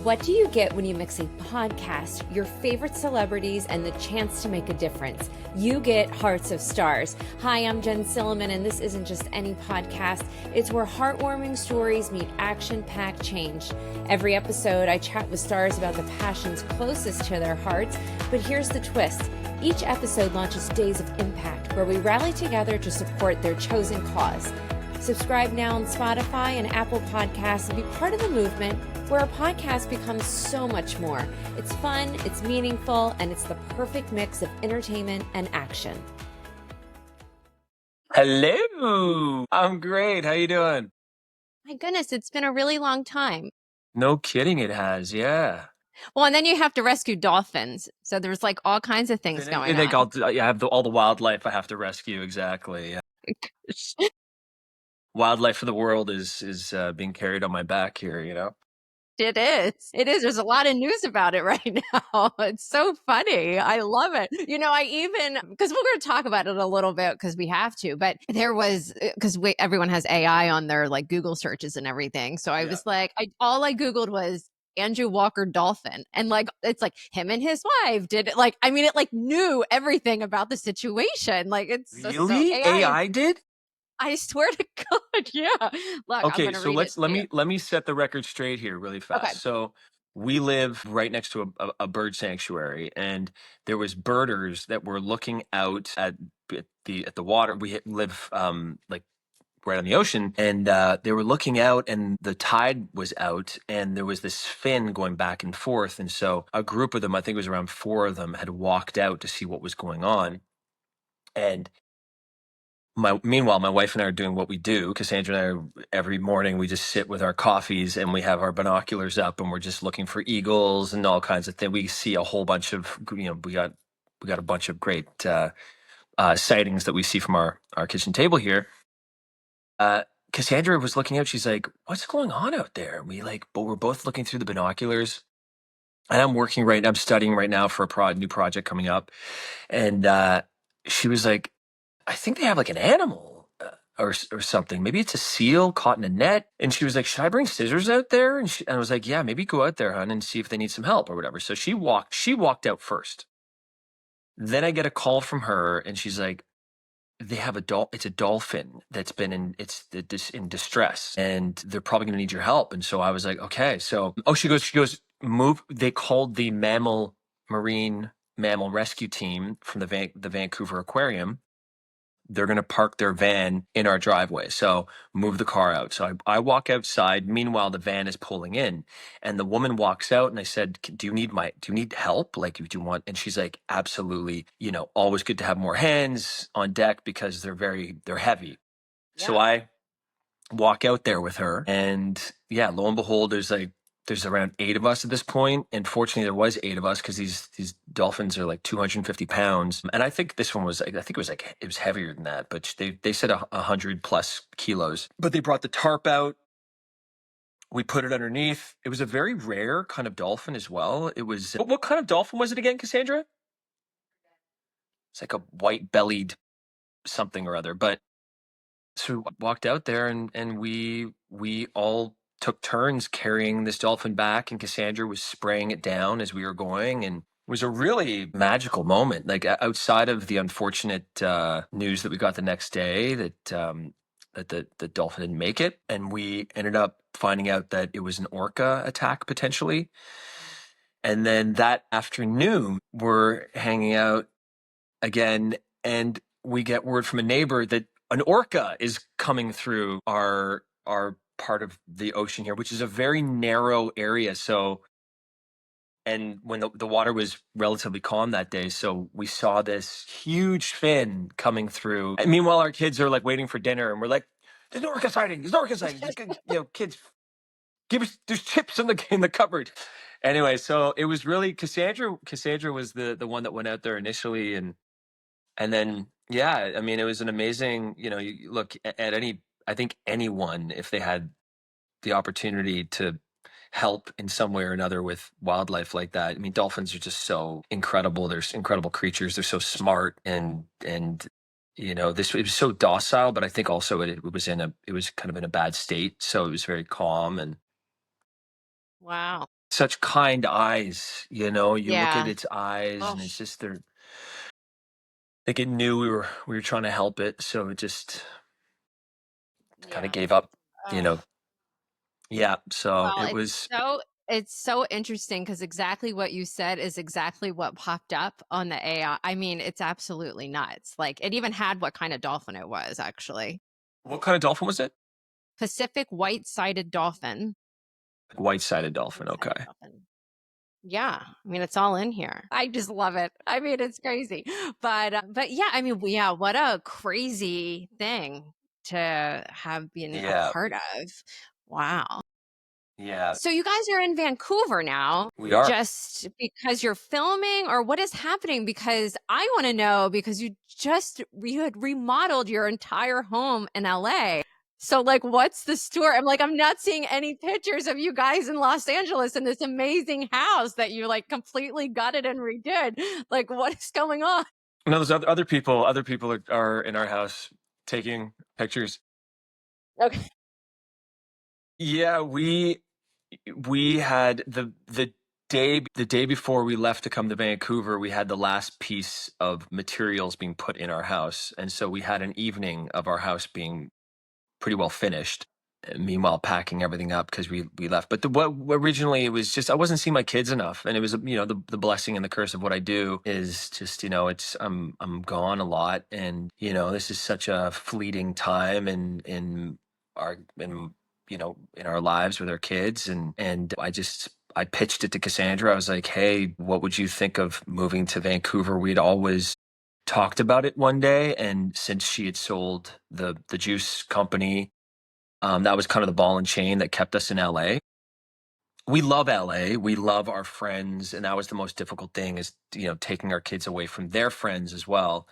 What do you get when you mix a podcast, your favorite celebrities, and the chance to make a difference? You get Hearts of Stars. Hi, I'm Jen Silliman, and this isn't just any podcast. It's where heartwarming stories meet action-packed change. Every episode, I chat with stars about the passions closest to their hearts, but here's the twist. Each episode launches Days of Impact, where we rally together to support their chosen cause. Subscribe now on Spotify and Apple Podcasts and be part of the movement where a podcast becomes so much more. It's fun, it's meaningful, and it's the perfect mix of entertainment and action. Hello. I'm great. How you doing? My goodness, it's been a really long time. No kidding, it has. Yeah. Well, and then you have to rescue dolphins. So there's like all kinds of things going on. I have all the wildlife I have to rescue. Exactly. Yeah. Wildlife for the world is being carried on my back here. It is. It is. There's a lot of news about it right now. It's so funny. I love it. Because we're going to talk about it a little bit because we have to, but there was, because everyone has AI on their like Google searches and everything. So I was like, all I Googled was Andrew Walker Dolphin. And like, it's like him and his wife did it. Like, I mean, it like knew everything about the situation. Like it's really so AI did. I swear to God, yeah. Look, okay, so let me set the record straight here really fast. Okay. So we live right next to a bird sanctuary, and there was birders that were looking out at the water. We live like right on the ocean, and they were looking out, and the tide was out, and there was this fin going back and forth, and so a group of them, I think it was around 4 of them, had walked out to see what was going on, and meanwhile, my wife and I are doing what we do. Cassandra and I, every morning, we just sit with our coffees and we have our binoculars up and we're just looking for eagles and all kinds of things. We see a whole bunch of, we got a bunch of great sightings that we see from our kitchen table here. Cassandra was looking out. She's like, "What's going on out there?" But we're both looking through the binoculars. And I'm studying right now for a new project coming up. And she was like, "I think they have like an animal or something. Maybe it's a seal caught in a net." And she was like, "Should I bring scissors out there?" And I was like, "Yeah, maybe go out there, hon, and see if they need some help or whatever." So she walked out first. Then I get a call from her, and she's like, "They have it's a dolphin that's been in distress, and they're probably going to need your help." And so I was like, "Okay." So she goes, "Move." They called the marine mammal rescue team from the Vancouver Aquarium. They're going to park their van in our driveway. So move the car out. So I walk outside. Meanwhile, the van is pulling in, and the woman walks out, and I said, "Do you need help? Like, do you want?" And she's like, "Absolutely. Always good to have more hands on deck because they're heavy." Yeah. So I walk out there with her, and yeah, lo and behold, there's around 8 of us at this point. And fortunately, there was 8 of us because these dolphins are like 250 pounds. And I think this one was, I think it was heavier than that, but they said 100 plus kilos. But they brought the tarp out. We put it underneath. It was a very rare kind of dolphin as well. It was, what kind of dolphin was it again, Cassandra? It's like a white-bellied something or other. But so we walked out there, and we all took turns carrying this dolphin back, and Cassandra was spraying it down as we were going, and it was a really magical moment. Like outside of the unfortunate news that we got the next day that the dolphin didn't make it, and we ended up finding out that it was an orca attack potentially. And then that afternoon, we're hanging out again, and we get word from a neighbor that an orca is coming through our part of the ocean here, which is a very narrow area. So, and when the water was relatively calm that day, so we saw this huge fin coming through. And meanwhile, our kids are like waiting for dinner, and we're like, "There's an orca sighting! There's an orca sighting!" Kids, there's chips in the cupboard. Anyway, so it was really Cassandra was the one that went out there initially, and then yeah, I mean, it was an amazing. You look at I think anyone, if they had the opportunity to help in some way or another with wildlife like that. I mean, dolphins are just so incredible. They're incredible creatures. They're so smart, and it was so docile, but I think also it was kind of in a bad state, so it was very calm. And wow. such kind eyes, you look at Yeah. its eyes Oh, and it's just like it knew we were trying to help it, so it just kind of yeah. gave up, you Oh. know. Yeah, so Well, it was. it's so interesting because exactly what you said is exactly what popped up on the AI. I mean, it's absolutely nuts. Like it even had what kind of dolphin it was, actually. What kind of dolphin was it? Pacific white-sided dolphin. Like white-sided dolphin. White-sided Okay. dolphin. Yeah, I mean, it's all in here. I just love it. I mean, it's crazy. But yeah, I mean, yeah, what a crazy thing to have been a Yeah, part of. Wow. yeah, So you guys are in Vancouver now we are. just because you're filming, or what is happening? Because I want to know, because you had remodeled your entire home in LA. So like what's the story? I'm like, I'm not seeing any pictures of you guys in Los Angeles in this amazing house that you like completely gutted and redid. Like what is going on? No, there's other people are in our house taking pictures. Okay. Yeah, we had the day before we left to come to Vancouver, we had the last piece of materials being put in our house, and so we had an evening of our house being pretty well finished. Meanwhile, packing everything up because we left. But what originally it was just I wasn't seeing my kids enough, and it was the blessing and the curse of what I do is just it's I'm gone a lot, and this is such a fleeting time in our lives with our kids, and I pitched it to Cassandra. I was like, hey, what would you think of moving to Vancouver? We'd always talked about it one day, and since she had sold the juice company, that was kind of the ball and chain that kept us in LA. We love LA. We love our friends, and that was the most difficult thing is taking our kids away from their friends as well.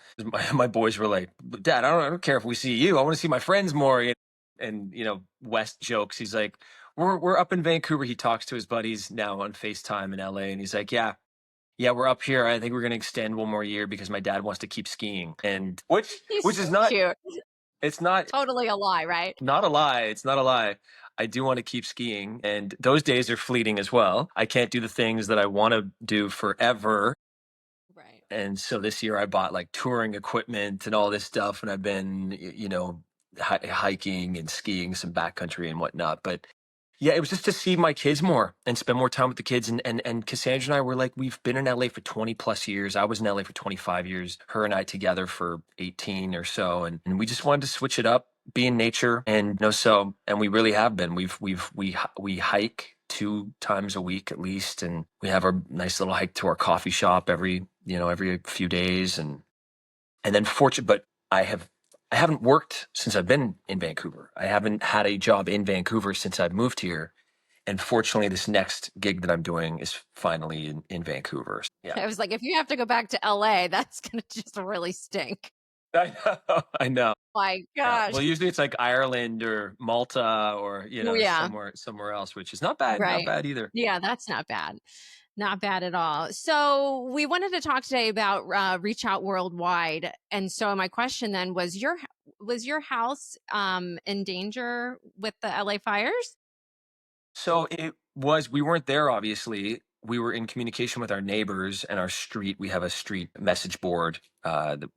My boys were like, "Dad, I don't care if we see you. I want to see my friends more." And West jokes. He's like, "We're up in Vancouver." He talks to his buddies now on FaceTime in LA, and he's like, "Yeah, yeah, we're up here. I think we're going to extend one more year because my dad wants to keep skiing." And He's which so is not cute. it's not Totally a lie, right? not a lie. It's not a lie. I do want to keep skiing, and those days are fleeting as well. I can't do the things that I want to do forever. Right. And so this year I bought like touring equipment and all this stuff, and I've been, hiking and skiing some backcountry and whatnot. But yeah, it was just to see my kids more and spend more time with the kids. And Cassandra and I were like, we've been in LA for 20 plus years. I was in LA for 25 years. Her and I together for 18 or so, and we just wanted to switch it up, be in nature, and and we really have been. We hike 2 times a week at least, and we have our nice little hike to our coffee shop every few days, and then fortunate, but I haven't worked since I've been in Vancouver. I haven't had a job in Vancouver since I've moved here. And fortunately, this next gig that I'm doing is finally in Vancouver. Yeah. I was like, if you have to go back to LA, that's gonna just really stink. I know. I know. My Yeah. gosh. Well, usually it's like Ireland or Malta or, Oh, yeah. somewhere else, which is not bad. Not Right. bad either. Yeah, that's not bad. Not bad at all. So we wanted to talk today about Reach Out Worldwide. And so my question then was your house in danger with the LA fires? So we weren't there, obviously. We were in communication with our neighbors and our street. We have a street message board that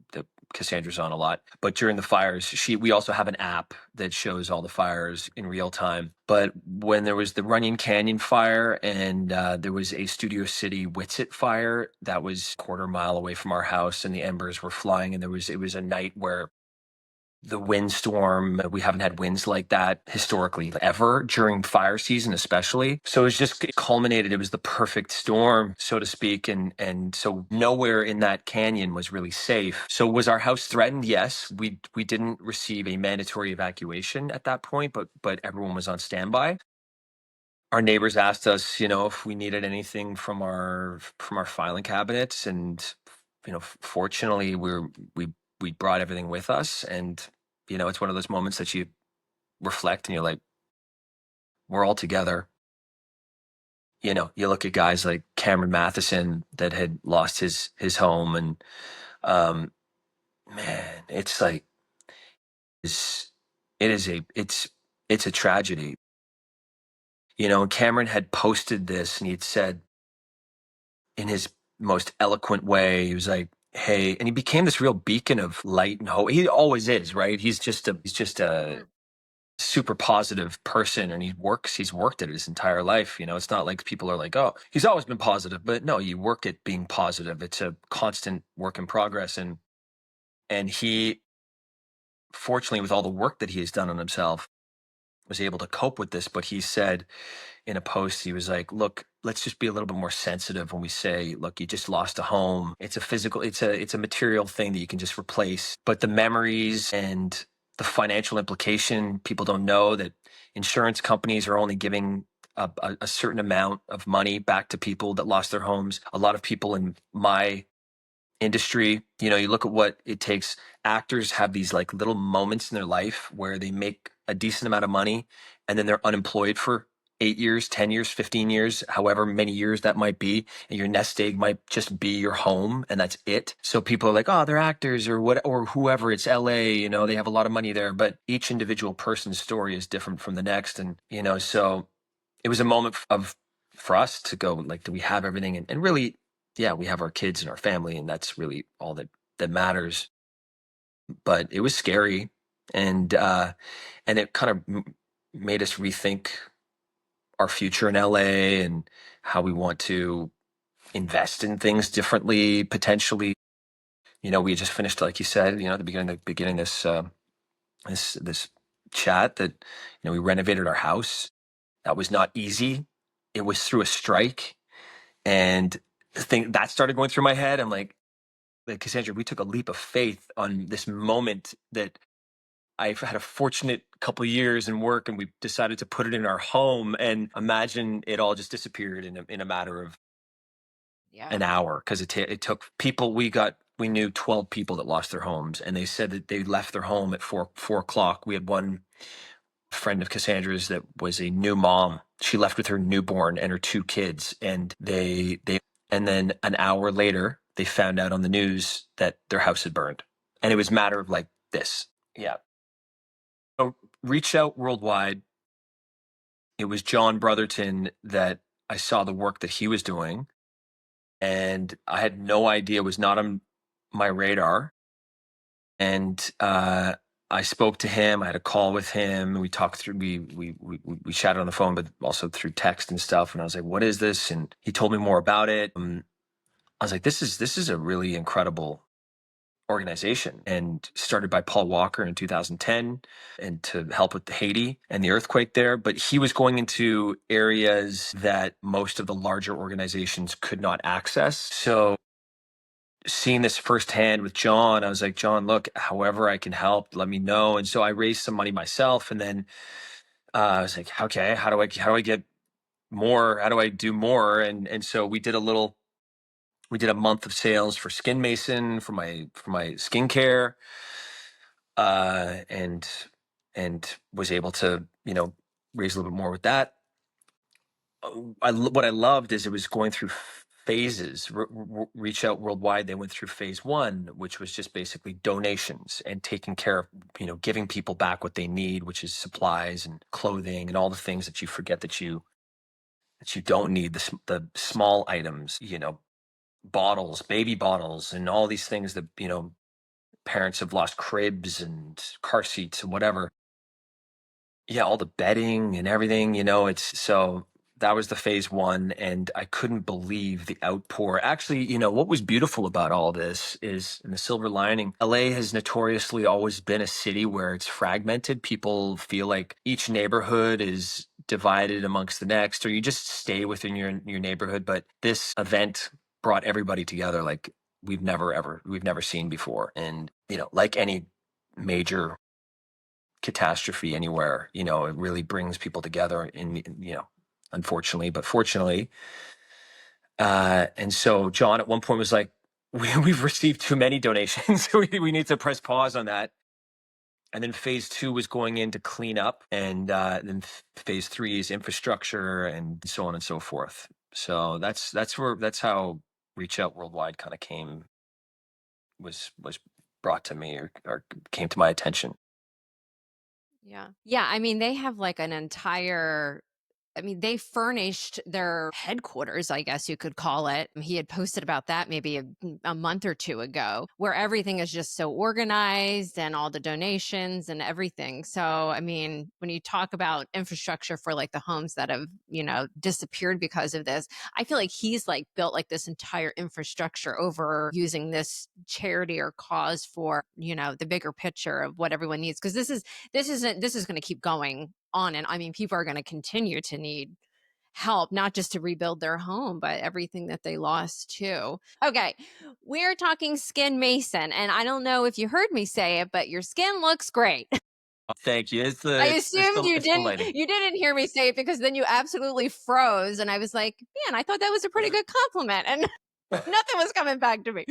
Cassandra's on a lot. But during the fires, we also have an app that shows all the fires in real time. But when there was the Runyon Canyon fire and there was a Studio City Whitsett fire that was a quarter mile away from our house, and the embers were flying, and it was a night where the windstorm. We haven't had winds like that historically ever during fire season, especially. So it culminated. It was the perfect storm, so to speak. And so nowhere in that canyon was really safe. So was our house threatened? Yes. We didn't receive a mandatory evacuation at that point, but everyone was on standby. Our neighbors asked us, if we needed anything from our filing cabinets, and fortunately, we brought everything with us, and it's one of those moments that you reflect and you're like, we're all together. You look at guys like Cameron Matheson that had lost his home, and um, man, it's like it's it is a it's a tragedy. And Cameron had posted this and he'd said in his most eloquent way, he was like, hey, and he became this real beacon of light and hope. He always is, right? He's just a super positive person, and he's worked it his entire life. It's not like people are like, oh, he's always been positive, but no, you work at being positive. It's a constant work in progress. And he, fortunately, with all the work that he has done on himself, was able to cope with this. But he said in a post, he was like, look, let's just be a little bit more sensitive when we say, look, you just lost a home. It's a material thing that you can just replace. But the memories and the financial implication, people don't know that insurance companies are only giving a certain amount of money back to people that lost their homes. A lot of people in my industry, you look at what it takes. Actors have these like little moments in their life where they make a decent amount of money and then they're unemployed for 8 years, 10 years, 15 years, however many years that might be. And your nest egg might just be your home and that's it. So people are like, oh, they're actors or what, or whoever, it's LA, they have a lot of money there, but each individual person's story is different from the next. And, so it was a moment of for us to go like, do we have everything? And really, yeah, we have our kids and our family, and that's really all that matters. But it was scary, and it kind of made us rethink our future in LA and how we want to invest in things differently, potentially. We just finished, like you said, at the beginning this chat that we renovated our house. That was not easy. It was through a strike, and the thing that started going through my head. I'm like Cassandra, we took a leap of faith on this moment that I've had a fortunate couple of years in work, and we decided to put it in our home. And imagine it all just disappeared in a matter of Yeah. an hour, because it took people. We knew 12 people that lost their homes, and they said that they left their home at four o'clock. We had one friend of Cassandra's that was a new mom. She left with her newborn and her two kids, and and then an hour later they found out on the news that their house had burned, and it was a matter of like this. Yeah. So reach out worldwide. It was John Brotherton that I saw the work that he was doing, and I had no idea, was not on my radar. And I spoke to him. I had a call with him. We talked through. We chatted on the phone, but also through text and stuff. And I was like, "What is this?" And he told me more about it. I was like, "This is a really incredible organization," and started by Paul Walker in 2010, and to help with Haiti and the earthquake there. But he was going into areas that most of the larger organizations could not access. So seeing this firsthand with John, I was like, John, look, however I can help, let me know. And so I raised some money myself, and then I was like, okay, how do I get more? How do I do more? And so we did a month of sales for Skin Mason for my skincare, and was able to raise a little bit more with that. What I loved is it was going through phases. Reach Out Worldwide, they went through phase one, which was just basically donations and taking care of, giving people back what they need, which is supplies and clothing and all the things that you forget that you don't need, the small items, bottles, baby bottles, and all these things that, parents have lost, cribs and car seats and whatever. Yeah, all the bedding and everything, it's so that was the phase one, and I couldn't believe the outpour. Actually, what was beautiful about all this is, in the silver lining, LA has notoriously always been a city where it's fragmented. People feel like each neighborhood is divided amongst the next, or you just stay within your neighborhood. But this event brought everybody together like we've never seen before. And, like any major catastrophe anywhere, it really brings people together unfortunately, but fortunately. And so John at one point was like, we've received too many donations. We need to press pause on that. And then phase two was going in to clean up. And then phase three is infrastructure and so on and so forth. So that's how Reach Out Worldwide kind of was brought to me, or came to my attention. Yeah. Yeah. I mean, they have like an entire I mean, they furnished their headquarters, I guess you could call it. He had posted about that maybe a month or two ago, where everything is just so organized and all the donations and everything. So, I mean, when you talk about infrastructure for like the homes that have, disappeared because of this, I feel like he's like built like this entire infrastructure over using this charity or cause for, the bigger picture of what everyone needs. Because this is going to keep going on, and I mean, people are going to continue to need help, not just to rebuild their home, but everything that they lost too. Okay, we're talking Skin Mason, and I don't know if you heard me say it, but your skin looks great. Thank you. I It's assumed the you it's the didn't lighting. you didn't hear me say it, because then you absolutely froze, and I was like, man, I thought that was a pretty good compliment, and nothing was coming back to me.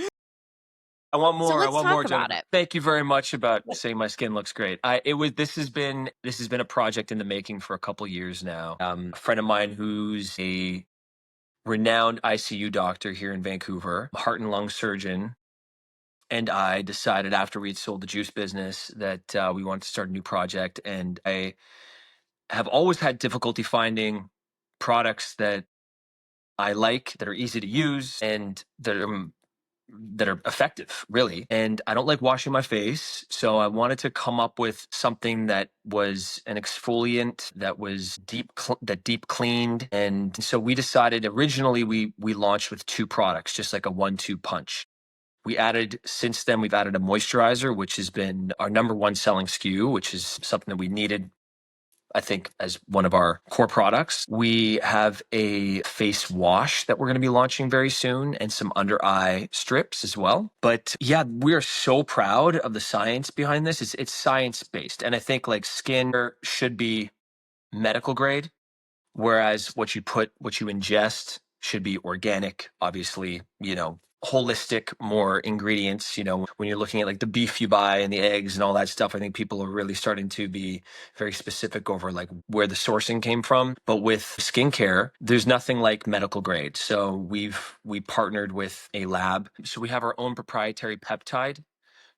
I want So more. I let's want more, talk about Jennifer. it. Thank you very much about saying my skin looks great. This has been a project in the making for a couple years now. A friend of mine who's a renowned ICU doctor here in Vancouver, heart and lung surgeon, and I decided after we'd sold the juice business that we wanted to start a new project. And I have always had difficulty finding products that I like, that are easy to use, and that are effective, really. And I don't like washing my face. So I wanted to come up with something that was an exfoliant that was deep cleaned. And so we decided originally we launched with two products, just like a 1-2 punch. Since then, we've added a moisturizer, which has been our number one selling SKU, which is something that we needed, I think, as one of our core products. We have a face wash that we're going to be launching very soon, and some under eye strips as well. But yeah, we're so proud of the science behind this. It's science based. And I think like skin should be medical grade, whereas what you ingest should be organic, obviously, holistic, more ingredients. When you're looking at like the beef you buy and the eggs and all that stuff, I think people are really starting to be very specific over like where the sourcing came from. But with skincare, there's nothing like medical grade. So we partnered with a lab. So we have our own proprietary peptide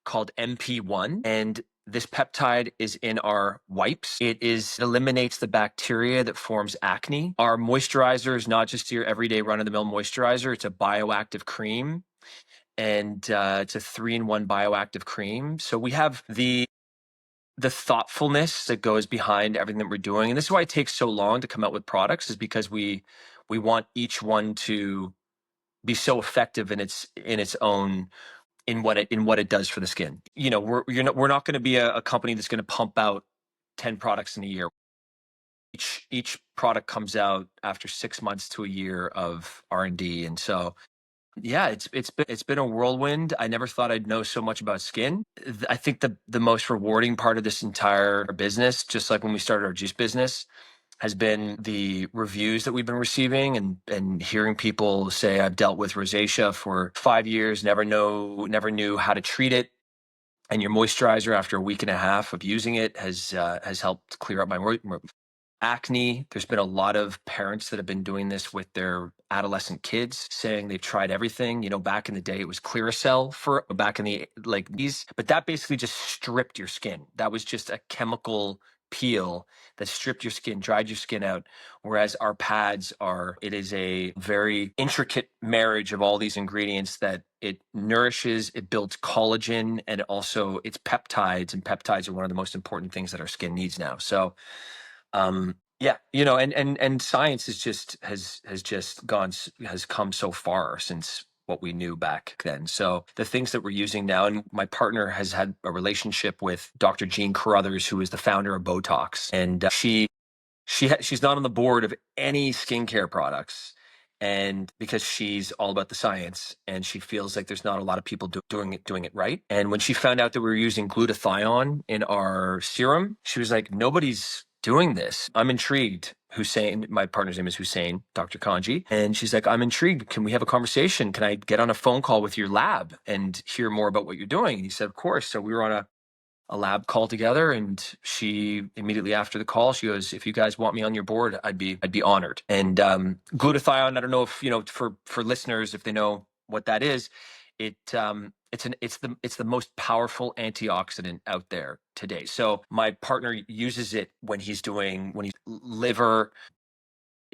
called MP1. And this peptide is in our wipes. It eliminates the bacteria that forms acne. Our moisturizer is not just your everyday run-of-the-mill moisturizer. It's a bioactive cream, and it's a 3-in-1 bioactive cream. So we have the thoughtfulness that goes behind everything that we're doing. And this is why it takes so long to come out with products, is because we want each one to be so effective in its own, in what it does for the skin. We're not going to be a company that's going to pump out 10 products in a year. Each product comes out after 6 months to a year of R&D. And so yeah, it's been a whirlwind. I never thought I'd know so much about skin. I think the most rewarding part of this entire business, just like when we started our juice business, has been the reviews that we've been receiving, and hearing people say, I've dealt with rosacea for 5 years, never knew how to treat it. And your moisturizer, after a week and a half of using it, has helped clear up my acne. There's been a lot of parents that have been doing this with their adolescent kids, saying they've tried everything. Back in the day, it was Clearasil for back in the like these, but that basically just stripped your skin. That was just a chemical peel that stripped your skin, dried your skin out. Whereas our pads it is a very intricate marriage of all these ingredients that it nourishes, it builds collagen, and also it's peptides, and peptides are one of the most important things that our skin needs now. So yeah, and science has come so far since what we knew back then. So the things that we're using now, and my partner has had a relationship with Dr. Jean Carruthers, who is the founder of Botox, and she's not on the board of any skincare products, and because she's all about the science, and she feels like there's not a lot of people doing it right. And when she found out that we were using glutathione in our serum, she was like, nobody's doing this. I'm intrigued. Hussein, my partner's name is Hussein, Dr. Kanji. And she's like, I'm intrigued. Can we have a conversation? Can I get on a phone call with your lab and hear more about what you're doing? And he said, of course. So we were on a lab call together, and she immediately after the call, she goes, if you guys want me on your board, I'd be honored. And glutathione, I don't know if for listeners, if they know what that is, it's the most powerful antioxidant out there today. So my partner uses it when he's liver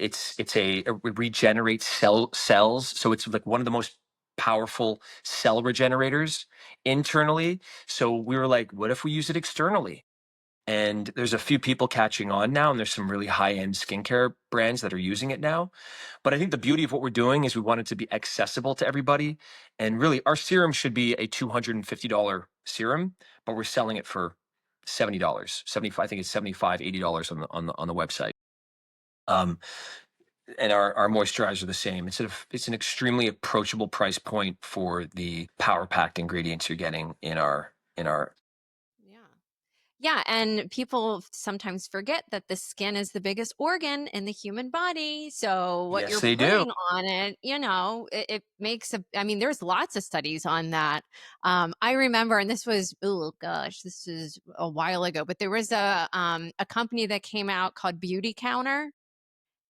It regenerates cells, so it's like one of the most powerful cell regenerators internally. So we were like, what if we use it externally? And there's a few people catching on now, and there's some really high-end skincare brands that are using it now. But I think the beauty of what we're doing is we want it to be accessible to everybody. And really, our serum should be a $250 serum, but we're selling it for $70, 75, I think it's 75, $80 on the website. Um, and our moisturizer the same. It's an extremely approachable price point for the power packed ingredients you're getting in our. Yeah. Yeah, and people sometimes forget that the skin is the biggest organ in the human body. So what Yes, you're they do. putting on it, it makes I mean, there's lots of studies on that. I remember, and this was, oh gosh, this is a while ago, but there was a company that came out called Beauty Counter,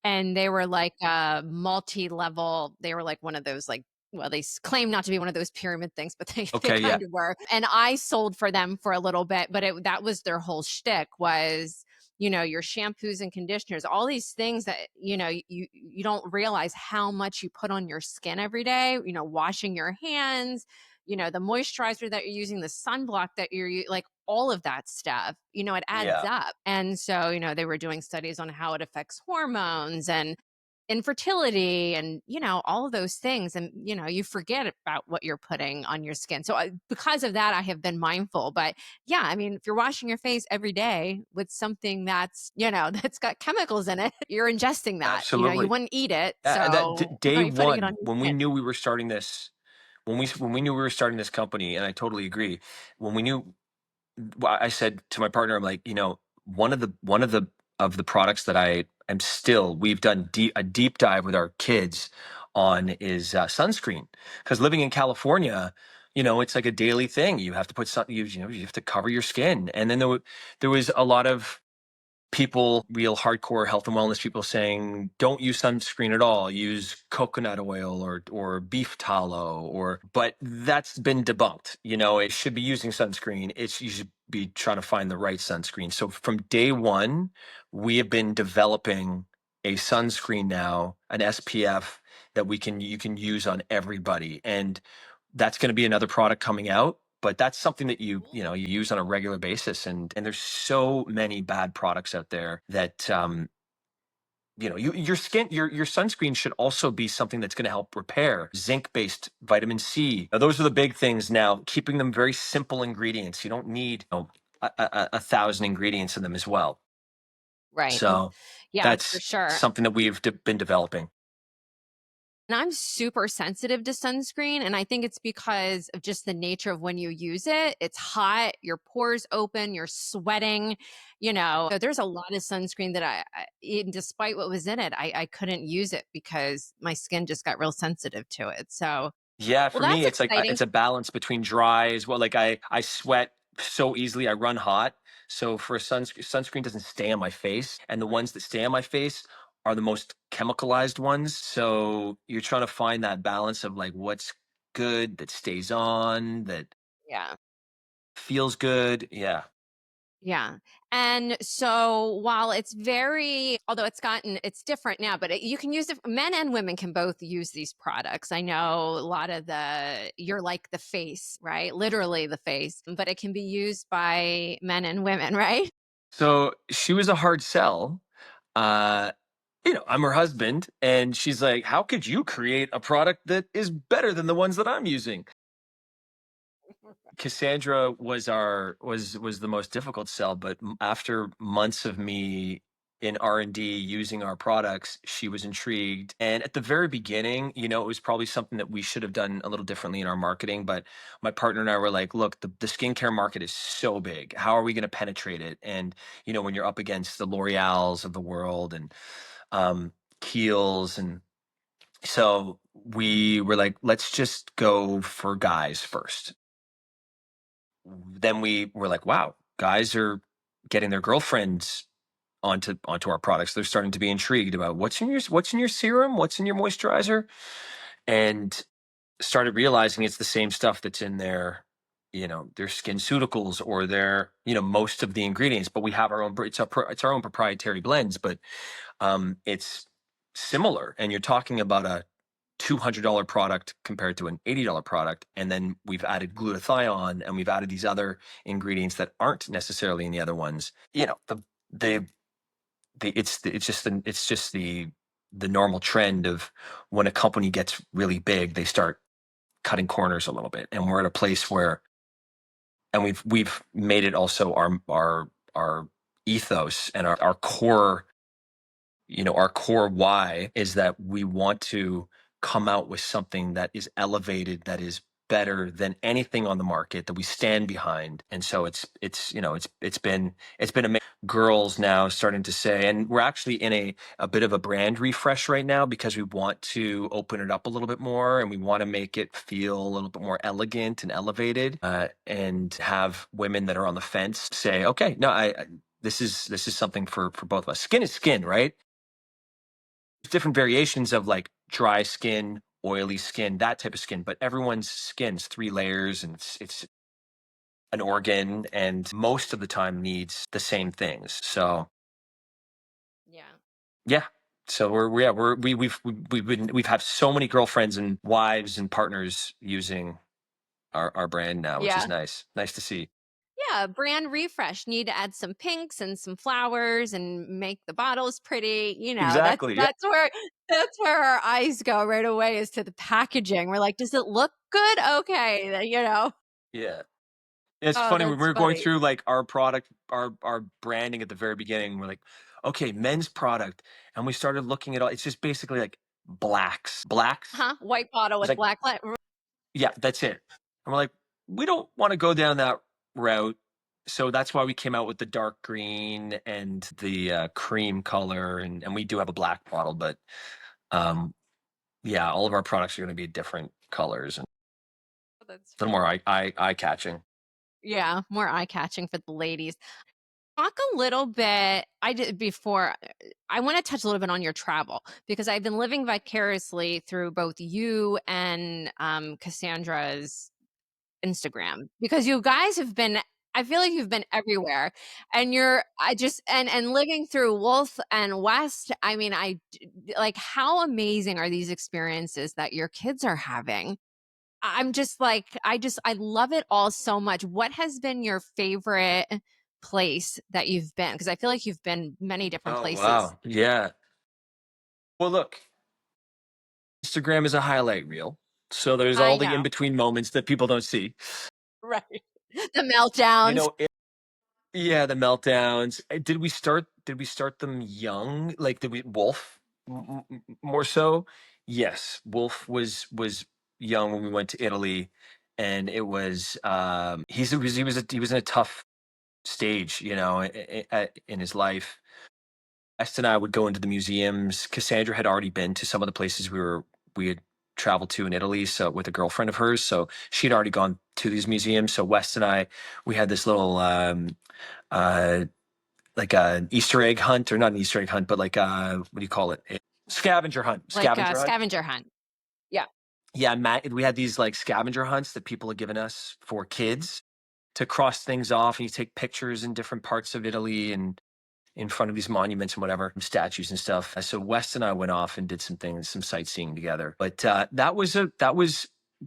and they were like multi-level. They were like one of those, like, well, they claim not to be one of those pyramid things, but they Okay, yeah, kind of were. And I sold for them for a little bit, but that was their whole shtick was, your shampoos and conditioners, all these things that, you don't realize how much you put on your skin every day, washing your hands, the moisturizer that you're using, the sunblock that like all of that stuff, it adds yeah. up. And so, they were doing studies on how it affects hormones and infertility and, all of those things. And, you forget about what you're putting on your skin. So because of that, I have been mindful. But yeah, I mean, if you're washing your face every day with something that's, that's got chemicals in it, you're ingesting that, you Absolutely. wouldn't eat it. And that So day you're putting it on one, your when we skin. knew we were starting this, when we knew we were starting this company, and I totally agree. When we knew, well, I said to my partner, I'm like, one of the products that I am still, we've done a deep dive with our kids on is sunscreen, because living in California, it's like a daily thing. You have to put something, you have to cover your skin, and then there was a lot of people, real hardcore health and wellness people, saying don't use sunscreen at all, use coconut oil or beef tallow, but that's been debunked. It should be using sunscreen. You should be trying to find the right sunscreen. So from day one, we have been developing a sunscreen now, an SPF that you can use on everybody. And that's going to be another product coming out, but that's something that you use on a regular basis. And there's so many bad products out there that your skin, your sunscreen should also be something that's going to help repair, zinc based vitamin C. Now, those are the big things now, keeping them very simple ingredients. You don't need a thousand ingredients in them as well. Right. So Yeah, for that's sure. something that we've been developing. And I'm super sensitive to sunscreen. And I think it's because of just the nature of when you use it. It's hot, your pores open, you're sweating, So there's a lot of sunscreen that despite what was in it, I couldn't use it because my skin just got real sensitive to it. So, Yeah, well, for me, that's it's like exciting. it's a balance between dry as well. Like I sweat so easily, I run hot. So for sunscreen doesn't stay on my face, and the ones that stay on my face are the most chemicalized ones. So you're trying to find that balance of like what's good that stays on, that Yeah. feels good. Yeah. Yeah. And so while although it's different now, but you can use it, men and women can both use these products. I know a lot of you're like the face, right? Literally the face, but it can be used by men and women, right? So she was a hard sell. Uh, I'm her husband, and she's like, "How could you create a product that is better than the ones that I'm using?" Cassandra was the most difficult sell, but after months of me in R&D using our products, she was intrigued. And at the very beginning, it was probably something that we should have done a little differently in our marketing. But my partner and I were like, look, the skincare market is so big. How are we going to penetrate it? And, when you're up against the L'Oreals of the world and um, Kiehl's, and so we were like, let's just go for guys first. Then we were like, wow, guys are getting their girlfriends onto our products. They're starting to be intrigued about what's in your serum, what's in your moisturizer, and started realizing it's the same stuff that's in their skin SkinCeuticals or most of the ingredients. But we have our own. It's our own proprietary blends, but it's similar, and you're talking about a $200 product compared to an $80 product. And then we've added glutathione and we've added these other ingredients that aren't necessarily in the other ones. The it's just the normal trend of when a company gets really big, they start cutting corners a little bit. And we're at a place where, and we've made it also our ethos and our core, our core why is that we want to come out with something that is elevated, that is better than anything on the market, that we stand behind. And so it's been amazing. Girls now starting to say, and we're actually in a bit of a brand refresh right now because we want to open it up a little bit more and we want to make it feel a little bit more elegant and elevated, and have women that are on the fence say, okay, no, this is something for both of us. Skin is skin, right? Different variations of like dry skin, oily skin, that type of skin, but everyone's skin's 3 layers, and it's an organ, and most of the time needs the same things. So Yeah. yeah. So we've had so many girlfriends and wives and partners using our brand now, which is Yeah. nice to see. Yeah, brand refresh. Need to add some pinks and some flowers and make the bottles pretty. That's Exactly. Yeah. that's where our eyes go right away, is to the packaging. We're like, does it look good? Okay, Yeah. It's Oh, funny when we that's were going funny. through like our product, our branding at the very beginning. We're like, okay, men's product, and we started looking at all. It's just basically like blacks. Huh? White bottle It's with like, black light. yeah, that's it. And we're like, we don't want to go down that route, so that's why we came out with the dark green and the cream color, and we do have a black bottle, but um, yeah, all of our products are going to be different colors and That's a little more eye catching. Yeah, more eye catching for the ladies. Talk a little bit. I did before. I want to touch a little bit on your travel, because I've been living vicariously through both you and Cassandra's Instagram, because you guys have been. I feel like you've been everywhere, and I just and living through Wolf and West. I mean, like, how amazing are these experiences that your kids are having? I'm just like, I love it all so much. What has been your favorite place that you've been? Because I feel like you've been many different Oh places. wow, yeah. Well, look, Instagram is a highlight reel, so there's I all the in know. between moments that people don't see. Right. The You meltdowns. know, yeah, the meltdowns. Did we start them young? Like, did we Wolf more so? Yes, Wolf was young when we went to Italy, and it was he was in a tough stage, in his life. West and I would go into the museums. Cassandra had already been to some of the places we had traveled to in Italy, so with a girlfriend of hers, so she'd already gone to these museums. So West and I, we had this little uh like an Easter egg hunt, or not an Easter egg hunt, but like what do you call it? A scavenger hunt. Like a Scavenger hunt. scavenger hunt. Yeah. Yeah, Matt, we had these like scavenger hunts that people had given us for kids to cross things off, and you take pictures in different parts of Italy and in front of these monuments and whatever, statues and stuff. So West and I went off and did some things, some sightseeing together. But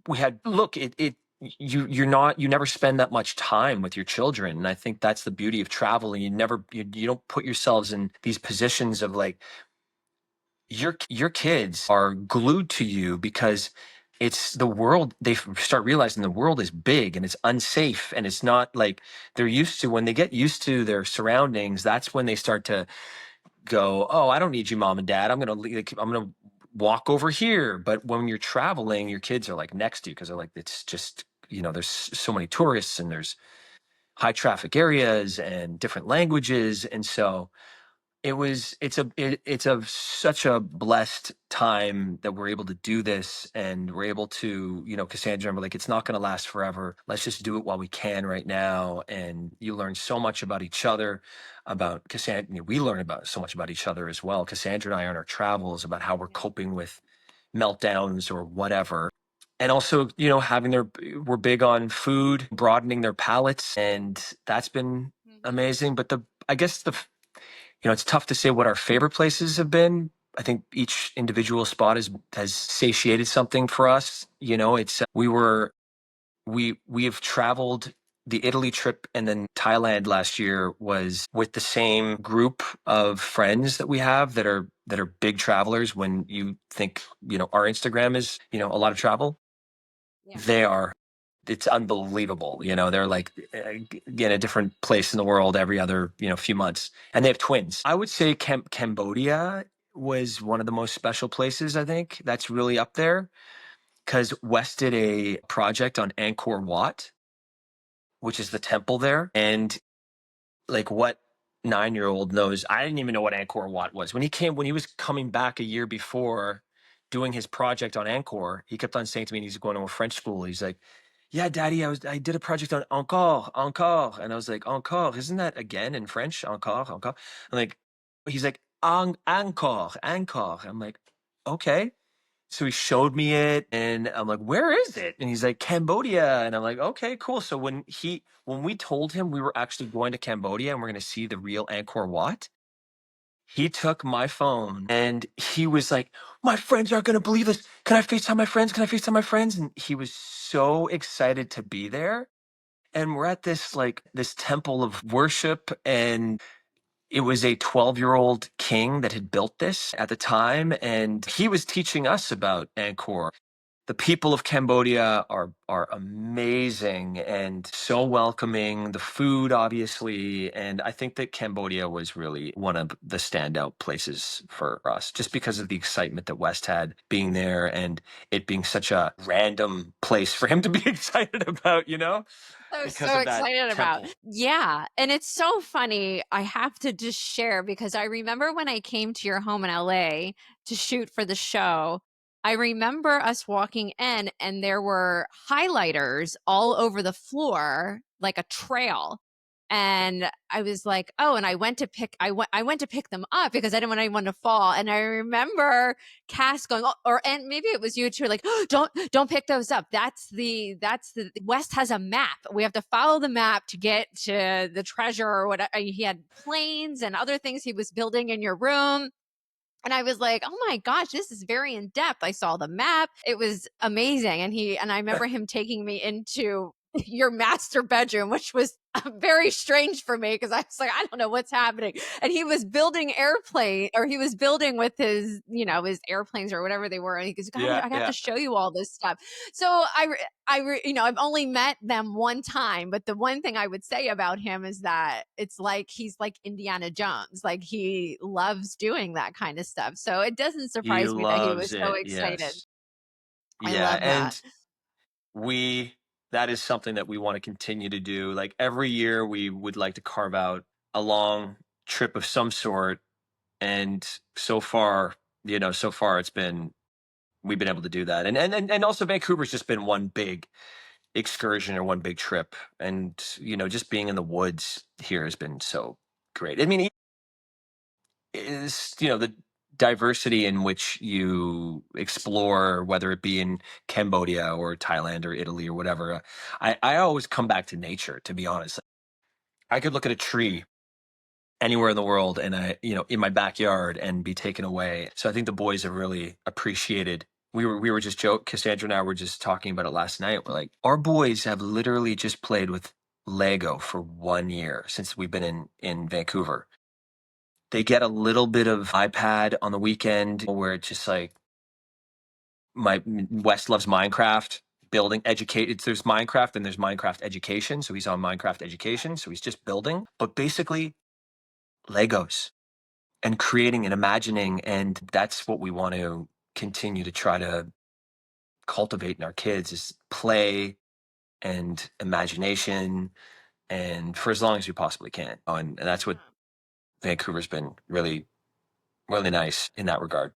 we had, look, you never spend that much time with your children. And I think that's the beauty of travel. And you don't put yourselves in these positions of like, your kids are glued to you because it's the world. They start realizing the world is big and it's unsafe, and it's not like they're used to. When they get used to their surroundings, that's when they start to go, oh, I don't need you, mom and dad. I'm gonna walk over here. But when you're traveling, your kids are like next to you because they're like, it's just, there's so many tourists and there's high traffic areas and different languages, and so it's a such a blessed time that we're able to do this, and we're able to, Cassandra, and we're like, it's not going to last forever. Let's just do it while we can right now. And you learn so much about each other, about Cassandra. We learn about so much about each other as well. Cassandra and I on our travels about how we're Yeah. coping with meltdowns or whatever. And also, we're big on food, broadening their palates, and that's been Mhm. amazing. But I guess it's tough to say what our favorite places have been, I think each individual spot has satiated something for us. It's we have traveled. The Italy trip and then Thailand last year was with the same group of friends that we have that are big travelers. When you think, our Instagram is, a lot of travel, Yeah. they are. It's unbelievable. They're like in a different place in the world every other, few months, and they have twins. I would say Cambodia was one of the most special places. I think that's really up there because Wes did a project on Angkor Wat, which is the temple there. And like, what 9-year-old knows? I didn't even know what Angkor Wat was. When he was coming back a year before doing his project on Angkor, he kept on saying to me, and he's going to a French school. He's like, "Yeah, Daddy, I did a project on encore." And I was like, "Encore, isn't that again in French? Encore." I'm like, he's like, encore." I'm like, "Okay." So he showed me it, and I'm like, "Where is it?" And he's like, "Cambodia." And I'm like, "Okay, cool." So when we told him we were actually going to Cambodia and we're going to see the real Angkor Wat, he took my phone and he was like, "My friends aren't going to believe this. Can I FaceTime my friends? Can I FaceTime my friends?" And he was so excited to be there. And we're at this temple of worship, and it was a 12-year-old king that had built this at the time, and he was teaching us about Angkor. The people of Cambodia are amazing and so welcoming. The food, obviously, and I think that Cambodia was really one of the standout places for us, just because of the excitement that West had being there, and it being such a random place for him to be excited about, because So of that excited about. temple. Yeah. And it's so funny. I have to just share because I remember when I came to your home in LA to shoot for the show. I remember us walking in and there were highlighters all over the floor, like a trail. And I was like, oh, and I went to pick them up because I didn't want anyone to fall. And I remember Cass going, oh, and maybe it was you too, like, oh, don't pick those up. That's the West has a map. We have to follow the map to get to the treasure or whatever. He had planes and other things he was building in your room. And I was like, "Oh my gosh, this is very in depth." I saw the map. It was amazing. And I remember him taking me into your master bedroom, which was very strange for me because I was like, I don't know what's happening. And he was building airplane or he was building with his airplanes or whatever they were. And he goes, Yeah, I got yeah. to show you all this stuff. So I've only met them one time, but the one thing I would say about him is that it's like he's like Indiana Jones. Like he loves doing that kind of stuff. So it doesn't He surprise me that he loves was so it. excited. Yes. I Yeah. love that. And we that is something that we want to continue to do. Like, every year we would like to carve out a long trip of some sort. And so far it's been we've been able to do that. And also Vancouver's just been one big excursion or one big trip. And just being in the woods here has been so great. I mean, is the diversity in which you explore, whether it be in Cambodia or Thailand or Italy or whatever. I always come back to nature, to be honest. I could look at a tree anywhere in the world and in my backyard and be taken away. So I think the boys have really appreciated. We were just Cassandra and I were just talking about it last night. We're like, our boys have literally just played with Lego for 1 year since we've been in Vancouver. They get a little bit of iPad on the weekend where it's just like, my West loves Minecraft, building, educate. There's Minecraft and there's Minecraft education. So he's on Minecraft education. So he's just building, but basically Legos and creating and imagining. And that's what we want to continue to try to cultivate in our kids, is play and imagination, and for as long as we possibly can. And that's what Vancouver's been really, really nice in that regard.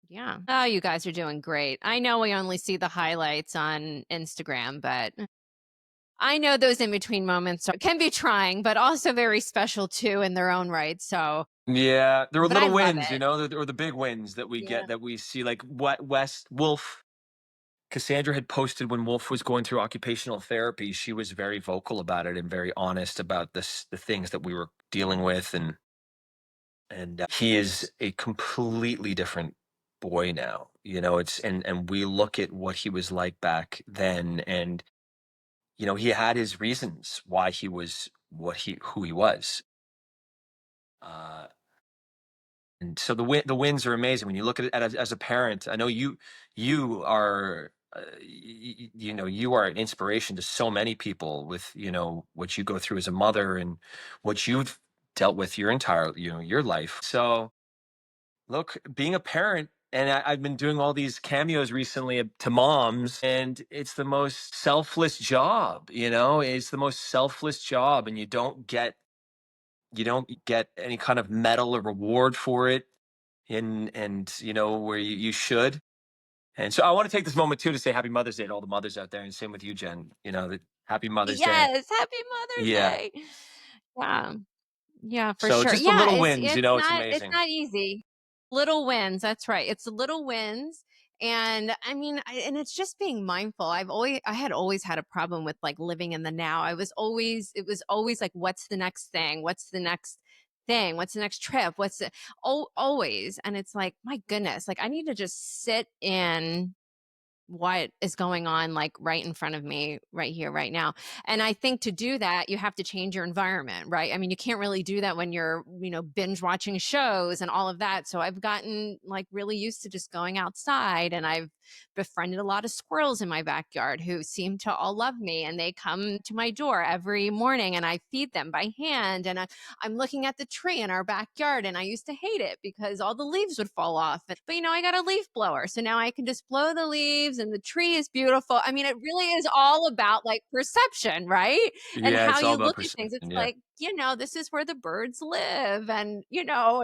Yeah. Oh, you guys are doing great. I know we only see the highlights on Instagram, but I know those in between moments can be trying, but also very special too in their own right. So, Yeah, there were but I little love wins, it. or the big wins that we Yeah. get, that we see, like what West Wolf. Cassandra had posted when Wolf was going through occupational therapy. She was very vocal about it and very honest about the things that we were dealing with, and And he is a completely different boy now. It's and we look at what he was like back then, and he had his reasons why he was who he was. Uh, and so the wins are amazing when you look at it as a parent. I know you are. You are an inspiration to so many people with what you go through as a mother and what you've dealt with your entire your life. So look, being a parent, and I've been doing all these cameos recently to moms, and it's the most selfless job. It's the most selfless job, and you don't get any kind of medal or reward for it, and where you should. And so I want to take this moment too to say Happy Mother's Day to all the mothers out there, and same with you, Jen. That Happy Mother's Day. Yes, happy Mother's Yeah. Day. Yeah. Yeah, for So sure. just the Yeah, little it's wins, it's it's not it's amazing. not easy. Little wins, that's right. It's the little wins. And I mean, and it's just being mindful. I had always had a problem with like living in the now. It was always like, what's the next thing? What's the next thing? What's the next trip? Always. And it's like, my goodness, like I need to just sit in what is going on like right in front of me right here right now. And I think to do that you have to change your environment, right? I mean, you can't really do that when you're binge watching shows and all of that. So I've gotten like really used to just going outside, and I've befriended a lot of squirrels in my backyard who seem to all love me, and they come to my door every morning and I feed them by hand. And I'm looking at the tree in our backyard, and I used to hate it because all the leaves would fall off. But I got a leaf blower. So now I can just blow the leaves and the tree is beautiful. I mean, it really is all about like perception, right? And Yeah, how it's all you about look at things. perception. It's Yeah. like, this is where the birds live. And,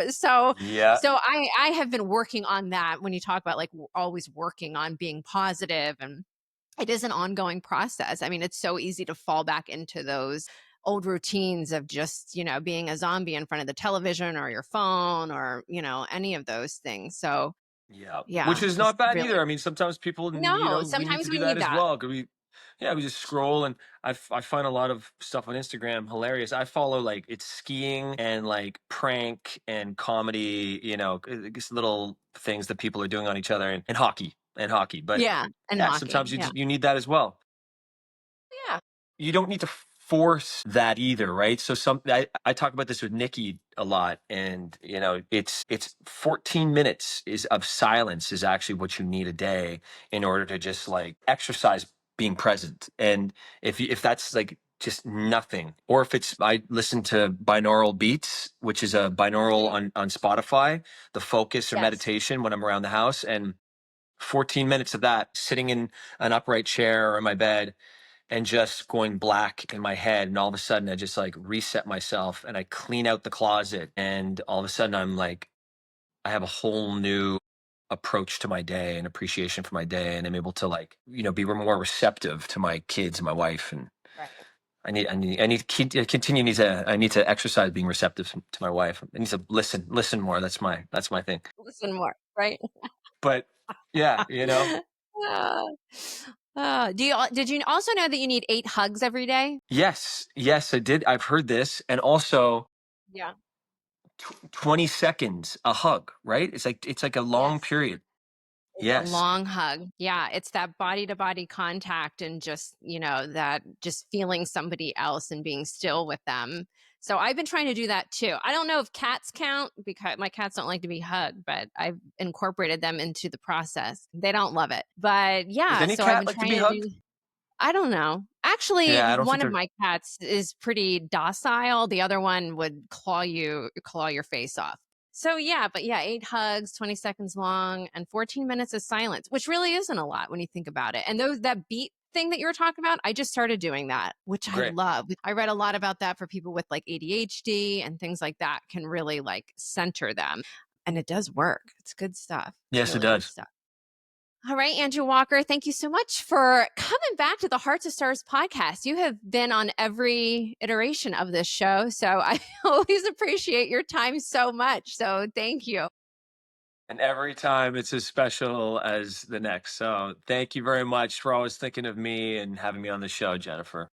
so Yeah. I have been working on that when you talk about like always working on being positive, and it is an ongoing process. I mean, it's so easy to fall back into those old routines of just, being a zombie in front of the television or your phone or, any of those things. So, Yeah, which yeah, is just not bad really either. I mean, sometimes people, no, we need sometimes to we do that need as that. well. 'Cause we just scroll, and I find a lot of stuff on Instagram hilarious. I follow like it's skiing and like prank and comedy, just little things that people are doing on each other, and hockey. But Yeah, and yeah, hockey. sometimes Yeah. you need that as well. Yeah. You don't need to force that either, right? So I talk about this with Nikki a lot, and it's 14 minutes is of silence is actually what you need a day in order to just like exercise being present. And if that's like just nothing, or if it's I listen to binaural beats, which is a binaural Mhm. on Spotify, the focus or Yes. meditation when I'm around the house, and 14 minutes of that sitting in an upright chair or in my bed and just going black in my head. And all of a sudden, I just like reset myself and I clean out the closet. And all of a sudden, I'm like, I have a whole new approach to my day and appreciation for my day. And I'm able to like, be more receptive to my kids and my wife. And Right. I need to continue. I need to exercise being receptive to my wife. I need to listen more. That's my thing. Listen more, right? But yeah, Ah. Did you also know that you need 8 hugs every day? yes, I did. I've heard this. And also, Yeah. 20 seconds a hug, right? It's like a long Yes. period. It's a Yes. long hug. Yeah, it's that body to body contact and just, that just feeling somebody else and being still with them. So I've been trying to do that too. I don't know if cats count because my cats don't like to be hugged, but I've incorporated them into the process. They don't love it. But Does yeah, any so I've cat been like to trying be to hugged? do. I don't know. Actually, Yeah, I don't one think of they're my cats is pretty docile. The other one would claw your face off. So yeah, but yeah, 8 hugs, 20 seconds long, and 14 minutes of silence, which really isn't a lot when you think about it. And that beat thing that you were talking about, I just started doing that, which I great. love. I read a lot about that for people with like ADHD and things like that can really like center them. And it does work. It's good stuff. It's Yes, it really good does. stuff. All right, Andrew Walker, thank you so much for coming back to the Hearts of Stars podcast. You have been on every iteration of this show, so I always appreciate your time so much. So thank you. And every time it's as special as the next. So thank you very much for always thinking of me and having me on the show, Jennifer.